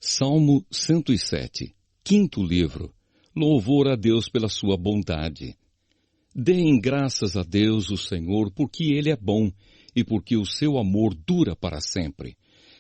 Salmo 107, quinto livro. Louvor a Deus pela sua bondade. Deem graças a Deus, o Senhor, porque Ele é bom e porque o seu amor dura para sempre.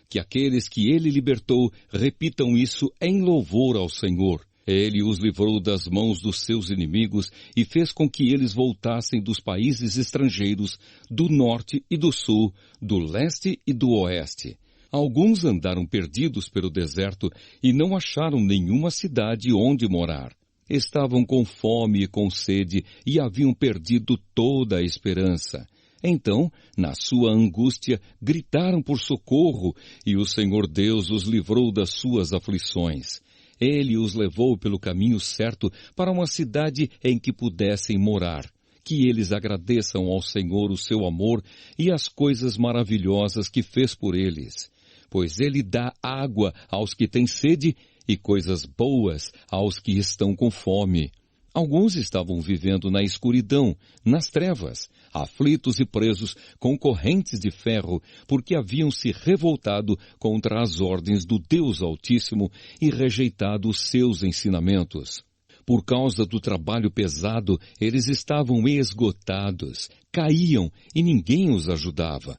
Que aqueles que Ele libertou repitam isso em louvor ao Senhor. Ele os livrou das mãos dos seus inimigos e fez com que eles voltassem dos países estrangeiros, do norte e do sul, do leste e do oeste. Alguns andaram perdidos pelo deserto e não acharam nenhuma cidade onde morar. Estavam com fome e com sede e haviam perdido toda a esperança. Então, na sua angústia, gritaram por socorro e o Senhor Deus os livrou das suas aflições. Ele os levou pelo caminho certo para uma cidade em que pudessem morar. Que eles agradeçam ao Senhor o seu amor e as coisas maravilhosas que fez por eles. Pois Ele dá água aos que têm sede e coisas boas aos que estão com fome. Alguns estavam vivendo na escuridão, nas trevas, aflitos e presos com correntes de ferro, porque haviam se revoltado contra as ordens do Deus Altíssimo e rejeitado os seus ensinamentos. Por causa do trabalho pesado, eles estavam esgotados, caíam e ninguém os ajudava.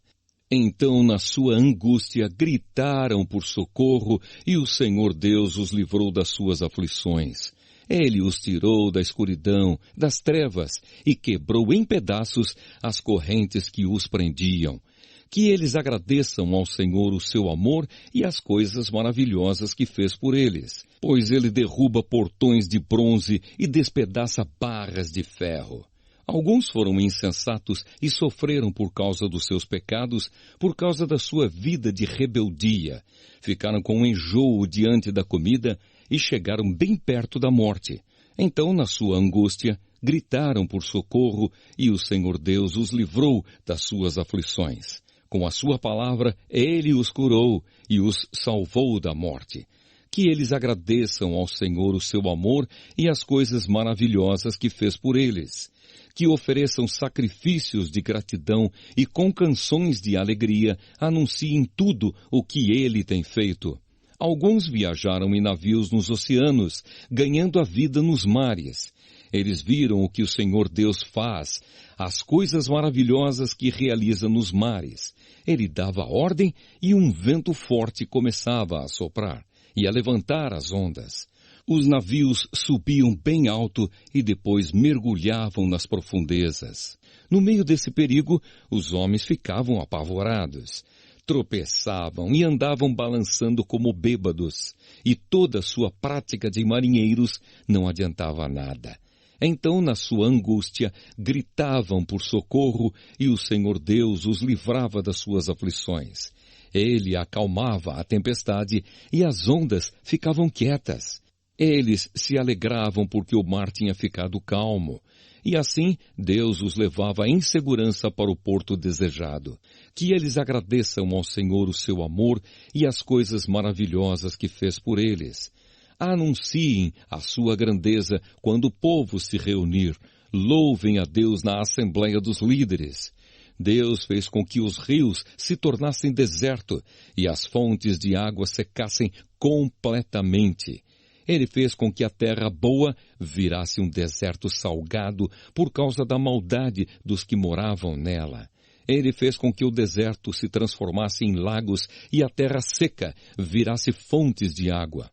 Então, na sua angústia, gritaram por socorro e o Senhor Deus os livrou das suas aflições. Ele os tirou da escuridão, das trevas, e quebrou em pedaços as correntes que os prendiam. Que eles agradeçam ao Senhor o seu amor e as coisas maravilhosas que fez por eles. Pois Ele derruba portões de bronze e despedaça barras de ferro. Alguns foram insensatos e sofreram por causa dos seus pecados, por causa da sua vida de rebeldia. Ficaram com enjoo diante da comida e chegaram bem perto da morte. Então, na sua angústia, gritaram por socorro e o Senhor Deus os livrou das suas aflições. Com a sua palavra, Ele os curou e os salvou da morte. Que eles agradeçam ao Senhor o seu amor e as coisas maravilhosas que fez por eles. Que ofereçam sacrifícios de gratidão e com canções de alegria anunciem tudo o que Ele tem feito. Alguns viajaram em navios nos oceanos, ganhando a vida nos mares. Eles viram o que o Senhor Deus faz, as coisas maravilhosas que realiza nos mares. Ele dava ordem e um vento forte começava a soprar e a levantar as ondas. Os navios subiam bem alto e depois mergulhavam nas profundezas. No meio desse perigo, os homens ficavam apavorados. Tropeçavam e andavam balançando como bêbados, e toda a sua prática de marinheiros não adiantava nada. Então, na sua angústia, gritavam por socorro e o Senhor Deus os livrava das suas aflições. Ele acalmava a tempestade e as ondas ficavam quietas. Eles se alegravam porque o mar tinha ficado calmo. E assim, Deus os levava em segurança para o porto desejado. Que eles agradeçam ao Senhor o seu amor e as coisas maravilhosas que fez por eles. Anunciem a sua grandeza quando o povo se reunir. Louvem a Deus na Assembleia dos Líderes. Deus fez com que os rios se tornassem deserto e as fontes de água secassem completamente. Ele fez com que a terra boa virasse um deserto salgado por causa da maldade dos que moravam nela. Ele fez com que o deserto se transformasse em lagos e a terra seca virasse fontes de água.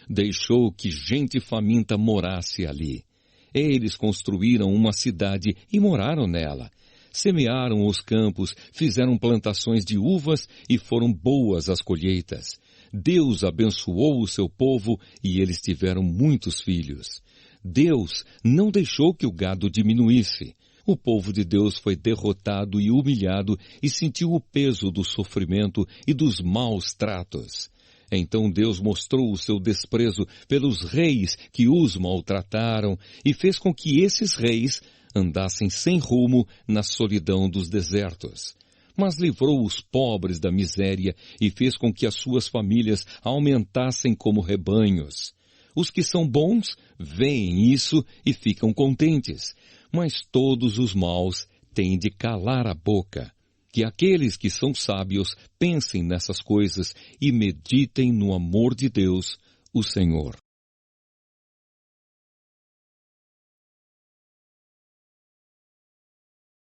Deixou que gente faminta morasse ali. Eles construíram uma cidade e moraram nela. Semearam os campos, fizeram plantações de uvas e foram boas as colheitas. Deus abençoou o seu povo e eles tiveram muitos filhos. Deus não deixou que o gado diminuísse. O povo de Deus foi derrotado e humilhado e sentiu o peso do sofrimento e dos maus tratos. Então Deus mostrou o seu desprezo pelos reis que os maltrataram e fez com que esses reis andassem sem rumo na solidão dos desertos. Mas livrou os pobres da miséria e fez com que as suas famílias aumentassem como rebanhos. Os que são bons veem isso e ficam contentes, mas todos os maus têm de calar a boca. Que aqueles que são sábios pensem nessas coisas e meditem no amor de Deus, o Senhor.